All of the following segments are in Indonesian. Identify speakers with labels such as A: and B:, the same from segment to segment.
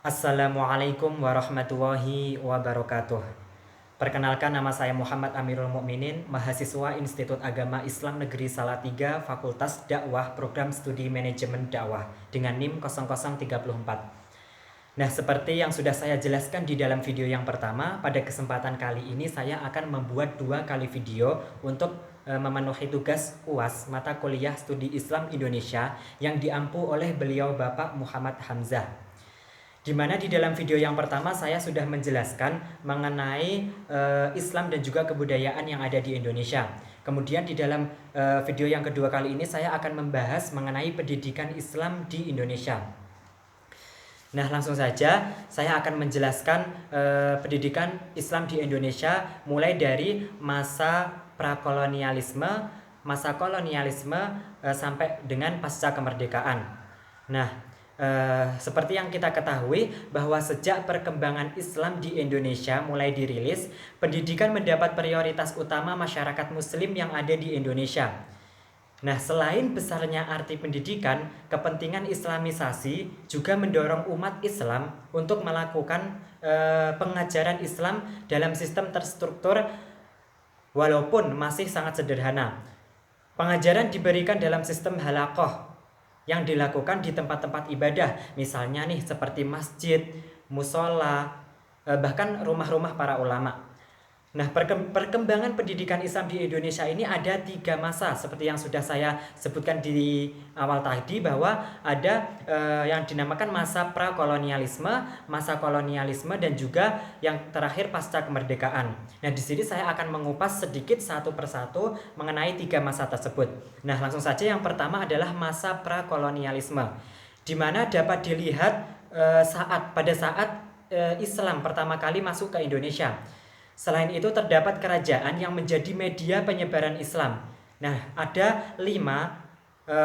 A: Assalamualaikum warahmatullahi wabarakatuh. Perkenalkan, nama saya Muhammad Amirul Mukminin, mahasiswa Institut Agama Islam Negeri Salatiga, Fakultas Dakwah, Program Studi Manajemen Dakwah dengan NIM 0034. Nah, seperti yang sudah saya jelaskan di dalam video yang pertama, pada kesempatan kali ini saya akan membuat 2 kali video untuk memenuhi tugas UAS mata kuliah Studi Islam Indonesia yang diampu oleh beliau Bapak Muhammad Hamzah. Di mana di dalam video yang pertama saya sudah menjelaskan mengenai Islam dan juga kebudayaan yang ada di Indonesia. Kemudian di dalam video yang kedua kali ini saya akan membahas mengenai pendidikan Islam di Indonesia. Nah, langsung saja saya akan menjelaskan pendidikan Islam di Indonesia mulai dari masa prakolonialisme, masa kolonialisme sampai dengan pasca kemerdekaan. Nah, seperti yang kita ketahui bahwa sejak perkembangan Islam di Indonesia mulai dirilis, pendidikan mendapat prioritas utama masyarakat Muslim yang ada di Indonesia. Nah, selain besarnya arti pendidikan, kepentingan Islamisasi juga mendorong umat Islam untuk melakukan pengajaran Islam dalam sistem terstruktur walaupun masih sangat sederhana. Pengajaran diberikan dalam sistem halaqah yang dilakukan di tempat-tempat ibadah, misalnya nih seperti masjid, musola, bahkan rumah-rumah para ulama. Nah, perkembangan pendidikan Islam di Indonesia ini ada 3 masa seperti yang sudah saya sebutkan di awal tadi, bahwa ada yang dinamakan masa prakolonialisme, masa kolonialisme, dan juga yang terakhir pasca kemerdekaan. Nah, di sini saya akan mengupas sedikit satu persatu mengenai 3 masa tersebut. Nah, langsung saja yang pertama adalah masa prakolonialisme, di mana dapat dilihat pada saat Islam pertama kali masuk ke Indonesia. Selain itu terdapat kerajaan yang menjadi media penyebaran Islam. Nah, ada 5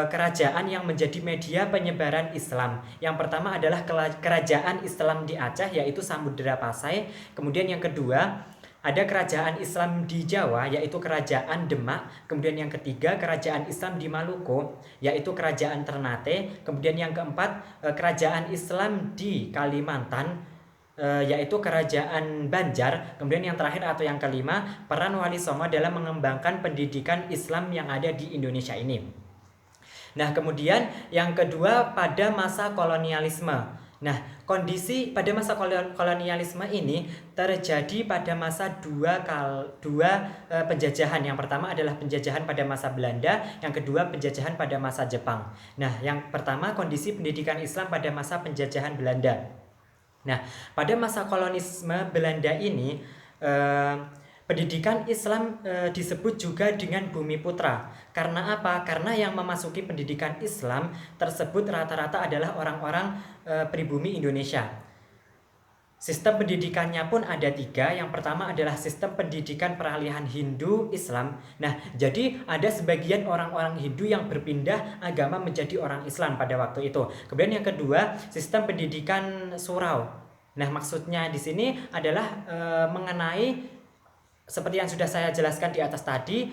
A: kerajaan yang menjadi media penyebaran Islam. Yang pertama adalah kerajaan Islam di Aceh, yaitu Samudra Pasai. Kemudian yang kedua ada kerajaan Islam di Jawa, yaitu kerajaan Demak. Kemudian yang ketiga kerajaan Islam di Maluku, yaitu kerajaan Ternate. Kemudian yang keempat kerajaan Islam di Kalimantan, yaitu kerajaan Banjar. Kemudian yang terakhir atau yang kelima, peran Wali Songo dalam mengembangkan pendidikan Islam yang ada di Indonesia ini. Nah, kemudian yang kedua pada masa kolonialisme. Nah, kondisi pada masa kolonialisme ini terjadi pada masa dua penjajahan. Yang pertama adalah penjajahan pada masa Belanda, yang kedua penjajahan pada masa Jepang. Nah, yang pertama kondisi pendidikan Islam pada masa penjajahan Belanda. Nah, pada masa kolonisme Belanda ini, pendidikan Islam disebut juga dengan Bumi Putra. Karena apa? Karena yang memasuki pendidikan Islam tersebut rata-rata adalah orang-orang pribumi Indonesia. Sistem pendidikannya pun ada 3. Yang pertama adalah sistem pendidikan peralihan Hindu-Islam. Nah, jadi ada sebagian orang-orang Hindu yang berpindah agama menjadi orang Islam pada waktu itu. Kemudian yang kedua, sistem pendidikan surau. Nah, maksudnya di sini adalah mengenai seperti yang sudah saya jelaskan di atas tadi,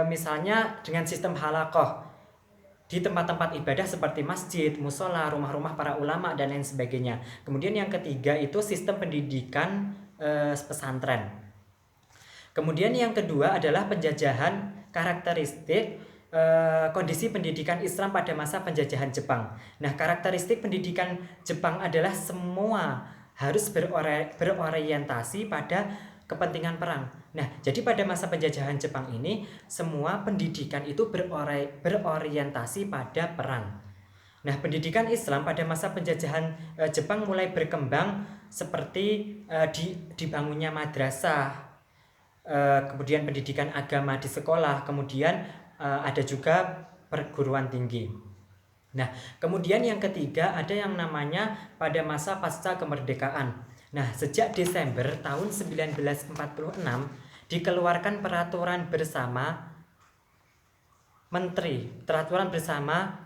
A: misalnya dengan sistem halaqah di tempat-tempat ibadah seperti masjid, musola, rumah-rumah para ulama, dan lain sebagainya. Kemudian yang ketiga itu sistem pendidikan pesantren. Kemudian yang kedua adalah penjajahan, karakteristik kondisi pendidikan Islam pada masa penjajahan Jepang. Nah, karakteristik pendidikan Jepang adalah semua harus berorientasi pada kepentingan perang. Nah, jadi pada masa penjajahan Jepang ini semua pendidikan itu berorientasi pada perang. Nah, pendidikan Islam pada masa penjajahan Jepang mulai berkembang seperti dibangunnya madrasah, kemudian pendidikan agama di sekolah, kemudian ada juga perguruan tinggi. Nah, kemudian yang ketiga ada yang namanya pada masa pasca kemerdekaan. Nah, sejak Desember tahun 1946 dikeluarkan peraturan bersama Menteri, peraturan bersama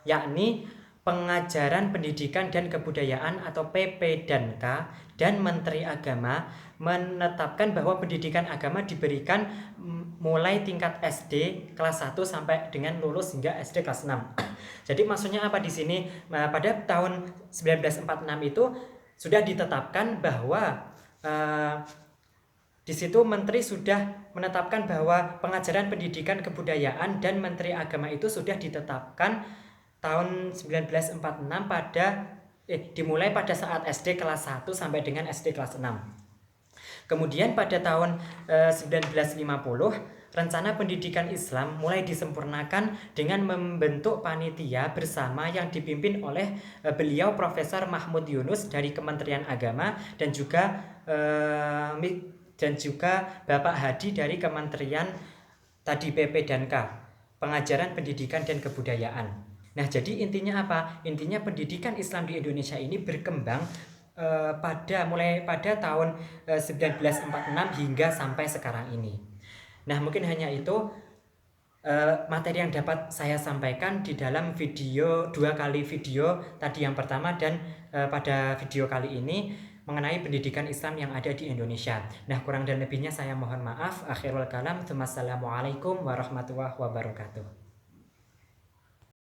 A: yakni Pengajaran Pendidikan dan Kebudayaan atau PP dan K dan Menteri Agama menetapkan bahwa pendidikan agama diberikan mulai tingkat SD kelas 1 sampai dengan lulus hingga SD kelas 6. Jadi maksudnya apa di sini? Pada tahun 1946 itu sudah ditetapkan bahwa di situ Menteri sudah menetapkan bahwa pengajaran Pendidikan Kebudayaan dan Menteri Agama itu sudah ditetapkan tahun 1946 dimulai pada saat SD kelas 1 sampai dengan SD kelas 6. Kemudian pada tahun 1950 rencana pendidikan Islam mulai disempurnakan dengan membentuk panitia bersama yang dipimpin oleh beliau Profesor Mahmud Yunus dari Kementerian Agama dan juga Bapak Hadi dari Kementerian tadi PP dan K, Pengajaran Pendidikan dan Kebudayaan. Nah, jadi intinya apa? Intinya pendidikan Islam di Indonesia ini berkembang mulai pada tahun 1946 hingga sampai sekarang ini. Nah, mungkin hanya itu materi yang dapat saya sampaikan di dalam video, 2 kali video tadi yang pertama dan pada video kali ini mengenai pendidikan Islam yang ada di Indonesia. Nah, kurang dan lebihnya saya mohon maaf. Akhirul kalam. Wassalamualaikum warahmatullahi wabarakatuh.